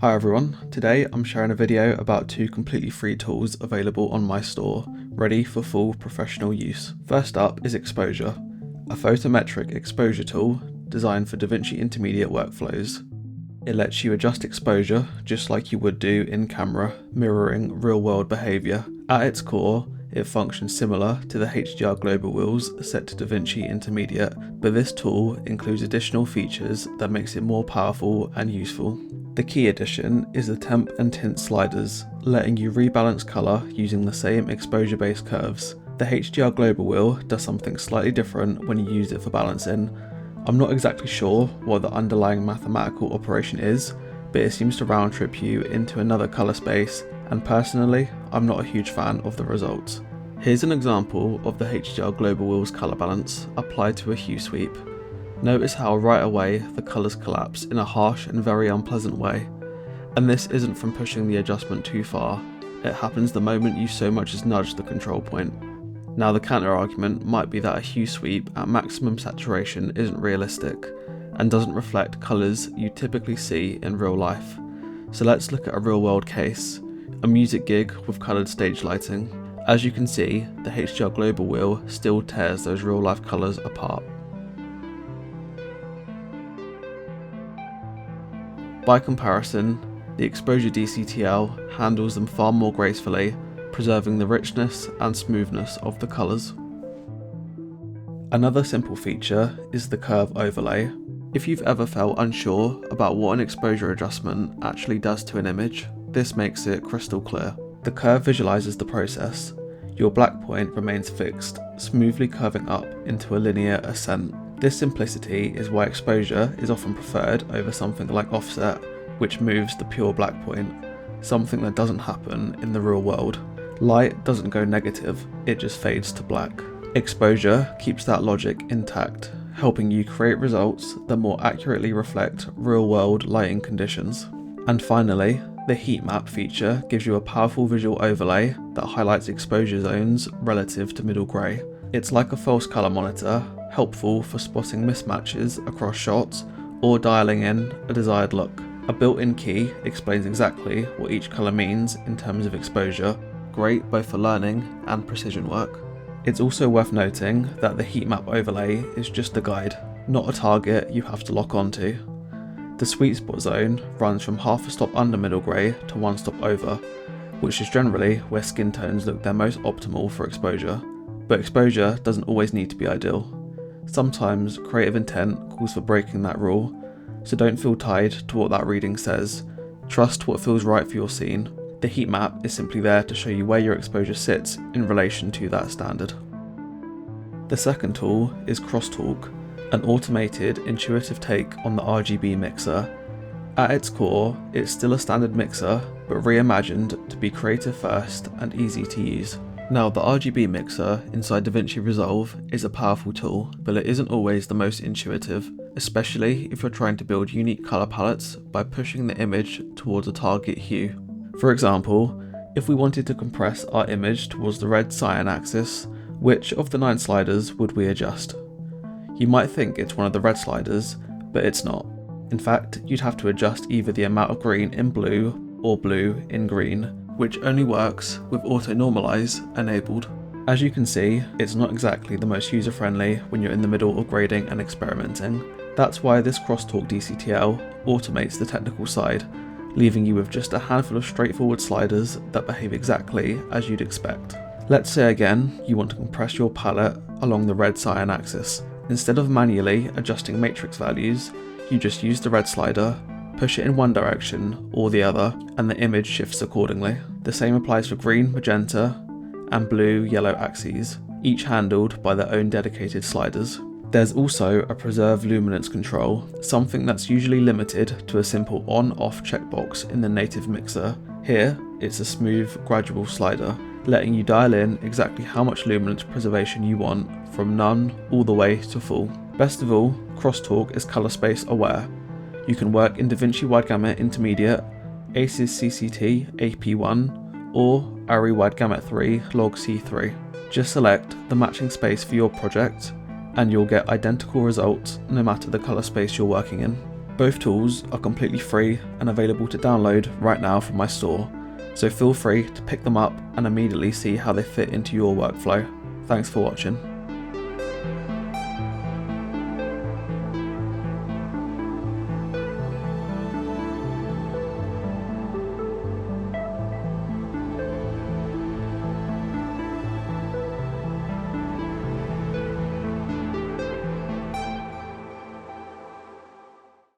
Hi everyone, today I'm sharing a video about two completely free tools available on my store, ready for full professional use. First up is Exposure, a photometric exposure tool designed for DaVinci Intermediate workflows. It lets you adjust exposure just like you would do in camera, mirroring real-world behaviour. At its core, it functions similar to the HDR global wheels set to DaVinci Intermediate, but this tool includes additional features that makes it more powerful and useful. The key addition is the temp and tint sliders, letting you rebalance colour using the same exposure-based curves. The HDR global wheel does something slightly different when you use it for balancing. I'm not exactly sure what the underlying mathematical operation is, but it seems to round trip you into another colour space, and personally, I'm not a huge fan of the results. Here's an example of the HDR global wheel's colour balance applied to a hue sweep. Notice how right away the colours collapse in a harsh and very unpleasant way, and this isn't from pushing the adjustment too far, it happens the moment you so much as nudge the control point. Now the counter argument might be that a hue sweep at maximum saturation isn't realistic, and doesn't reflect colours you typically see in real life. So let's look at a real world case, a music gig with coloured stage lighting. As you can see, the HDR global wheel still tears those real life colours apart. By comparison, the Exposure DCTL handles them far more gracefully, preserving the richness and smoothness of the colours. Another simple feature is the curve overlay. If you've ever felt unsure about what an exposure adjustment actually does to an image, this makes it crystal clear. The curve visualises the process. Your black point remains fixed, smoothly curving up into a linear ascent. This simplicity is why exposure is often preferred over something like offset, which moves the pure black point, something that doesn't happen in the real world. Light doesn't go negative, it just fades to black. Exposure keeps that logic intact, helping you create results that more accurately reflect real-world lighting conditions. And finally, the heat map feature gives you a powerful visual overlay that highlights exposure zones relative to middle grey. It's like a false colour monitor, helpful for spotting mismatches across shots or dialing in a desired look. A built-in key explains exactly what each colour means in terms of exposure, great both for learning and precision work. It's also worth noting that the heat map overlay is just a guide, not a target you have to lock onto. The sweet spot zone runs from half a stop under middle grey to one stop over, which is generally where skin tones look their most optimal for exposure. But exposure doesn't always need to be ideal. Sometimes creative intent calls for breaking that rule, so don't feel tied to what that reading says. Trust what feels right for your scene. The heat map is simply there to show you where your exposure sits in relation to that standard. The second tool is Crosstalk, an automated, intuitive take on the RGB mixer. At its core, it's still a standard mixer, but reimagined to be creative first and easy to use. Now, the RGB mixer inside DaVinci Resolve is a powerful tool, but it isn't always the most intuitive, especially if you're trying to build unique colour palettes by pushing the image towards a target hue. For example, if we wanted to compress our image towards the red cyan axis, which of the 9 sliders would we adjust? You might think it's one of the red sliders, but it's not. In fact, you'd have to adjust either the amount of green in blue or blue in green, which only works with auto normalize enabled. As you can see, it's not exactly the most user-friendly when you're in the middle of grading and experimenting. That's why this Crosstalk DCTL automates the technical side, leaving you with just a handful of straightforward sliders that behave exactly as you'd expect. Let's say again you want to compress your palette along the red cyan axis. Instead of manually adjusting matrix values, you just use the red slider, push it in one direction or the other, and the image shifts accordingly. The same applies for green, magenta, and blue, yellow axes, each handled by their own dedicated sliders. There's also a preserve luminance control, something that's usually limited to a simple on-off checkbox in the native mixer. Here, it's a smooth, gradual slider, letting you dial in exactly how much luminance preservation you want, from none all the way to full. Best of all, Crosstalk is colour space aware. You can work in DaVinci Wide Gamut Intermediate, ACES CCT AP1, or ARRI Wide Gamut 3 Log C3. Just select the matching space for your project, and you'll get identical results no matter the colour space you're working in. Both tools are completely free and available to download right now from my store, so feel free to pick them up and immediately see how they fit into your workflow. Thanks for watching.